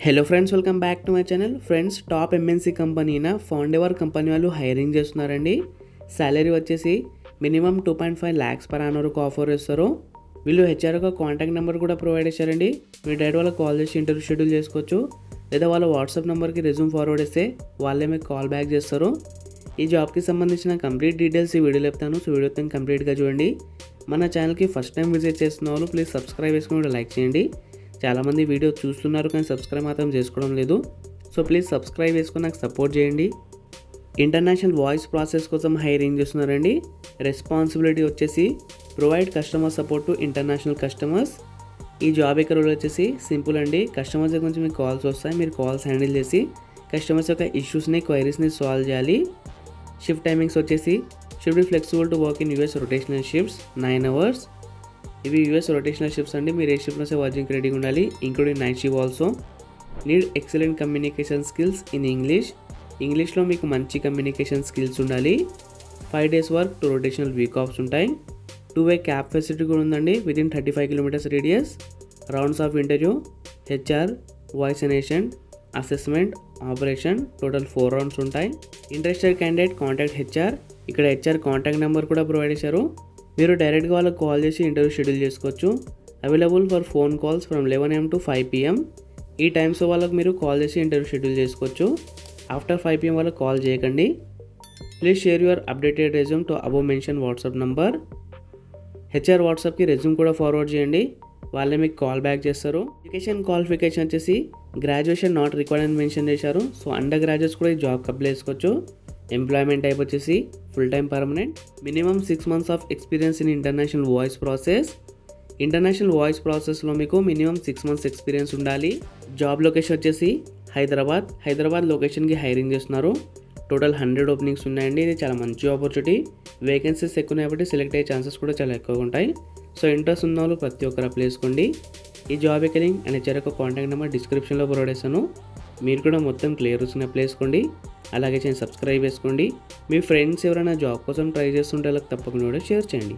Hello friends, welcome back to my channel. Friends, top MNC company అయిన ఫౌండెవర్ company వాళ్ళు hiring చేస్తున్నారండి. Salary వచ్చేసి minimum 2.5 lakhs per annum వరకు offer చేస్తారు. వీళ్ళు హెచ్ఆర్ ఒక కాంటాక్ట్ నెంబర్ కూడా ప్రొవైడ్ చేశారండి. మీరు డైరెక్ట్ వాళ్ళకి కాల్ చేసి ఇంటర్వ్యూ షెడ్యూల్ చేసుకోవచ్చు, లేదా వాళ్ళ వాట్సాప్ నెంబర్కి రెజ్యూమ్ ఫార్వర్డ్ చేస్తే వాళ్ళే మీకు కాల్ బ్యాక్ చేస్తారు. ఈ జాబ్కి సంబంధించిన కంప్లీట్ డీటెయిల్స్ ఈ వీడియోలో చెప్తాను. సో వీడియో కంప్లీట్గా చూడండి. మన ఛానల్కి ఫస్ట్ టైం విజిట్ చేస్తున్న వాళ్ళు ప్లీజ్ సబ్స్క్రైబ్ చేసుకుని లైక్ చేయండి. చాలామంది వీడియో చూస్తున్నారు కానీ సబ్స్క్రైబ్ మాత్రం చేసుకోవడం లేదు. సో ప్లీజ్ సబ్స్క్రైబ్ చేసుకుని నాకు సపోర్ట్ చేయండి. ఇంటర్నేషనల్ వాయిస్ ప్రాసెస్ కోసం హైరింగ్ చేస్తున్నారండి. రెస్పాన్సిబిలిటీ వచ్చేసి provide customer support to international customers. ఈ జాబ్ యొక్క రూల్ వచ్చేసి సింపుల్ అండి. కస్టమర్స్ దగ్గర నుంచి మీకు కాల్స్ వస్తాయి, మీరు కాల్స్ హ్యాండిల్ చేసి కస్టమర్స్ యొక్క ఇష్యూస్ని క్వైరీస్ని సాల్వ్ చేయాలి. షిఫ్ట్ టైమింగ్స్ వచ్చేసి should be flexible to work in US rotational shifts 9 hours. ఇవి యూఎస్ రొటేషనల్ షిఫ్ట్స్ అండి. మీరు ఏ షిఫ్ట్లో వర్కింగ్ రెడీగా ఉండాలి, including night shift also. Need excellent communication skills in ఇంగ్లీష్లో మీకు మంచి కమ్యూనికేషన్ స్కిల్స్ ఉండాలి. 5 days work, 2 rotational week offs ఉంటాయి. 2-way క్యాబ్ ఫెసిలిటీ కూడా ఉందండి within 35 kilometers radius. Rounds of interview HR, voice అనేషన్, assessment, operation, total 4 rounds ఉంటాయి. Interested candidate contact HR. ఇక్కడ HR contact number కూడా ప్రొవైడ్ చేశారు. మీరు డైరెక్ట్గా వాళ్ళకి కాల్ చేసి ఇంటర్వ్యూ షెడ్యూల్ చేసుకోవచ్చు. Available for phone calls from 11 AM to 5 PM. ఈ టైమ్స్ వాళ్ళకి మీరు కాల్ చేసి ఇంటర్వ్యూ షెడ్యూల్ చేసుకోవచ్చు. ఆఫ్టర్ 5 PM వాళ్ళకి కాల్ చేయకండి. Please share your updated resume to above mention WhatsApp number. HR వాట్సాప్కి రెజ్యూమ్ కూడా ఫార్వర్డ్ చేయండి, వాళ్ళే మీకు కాల్ బ్యాక్ చేస్తారు. ఎడ్యుకేషన్ క్వాలిఫికేషన్ వచ్చేసి గ్రాడ్యుయేషన్ నాట్ రిక్వైర్డ్ అని మెన్షన్ చేశారు. సో అండర్ గ్రాడ్యుయేట్స్ కూడా ఈ జాబ్కి అప్లై చేసుకోవచ్చు. ఎంప్లాయ్మెంట్ టైప్ వచ్చేసి full time permanent. Minimum 6 months of experience in international voice process. International voice ప్రాసెస్లో మీకు మినిమం 6 months ఎక్స్పీరియన్స్ ఉండాలి. జాబ్ లొకేషన్ వచ్చేసి హైదరాబాద్ లొకేషన్కి హైరింగ్ చేస్తున్నారు. టోటల్ 100 openings ఉన్నాయండి. ఇది చాలా మంచి ఆపర్చునిటీ. వేకెన్సీస్ ఎక్కువ ఉన్నాయి కాబట్టి సెలెక్ట్ అయ్యే ఛాన్సెస్ కూడా చాలా ఎక్కువగా ఉంటాయి. సో ఇంట్రెస్ట్ ఉన్న వాళ్ళు ప్రతి ఒక్కరు అప్లై చేసుకోండి. ఈ జాబ్ యొక్క లింక్ అండ్ హెచ్ఆర్ యొక్క కాంటాక్ట్ నెంబర్ డిస్క్రిప్షన్లో ప్రొవైడ్ చేస్తాను. మీరు కూడా మొత్తం క్లియర్ వచ్చిన అప్లై చేసుకోండి. అలాగే సబ్స్క్రైబ్ చేసుకోండి. మీ ఫ్రెండ్స్ ఎవరైనా జాబ్ కోసం ట్రై చేస్తుంటే వాళ్ళకి తప్పకుండా కూడా షేర్ చేయండి.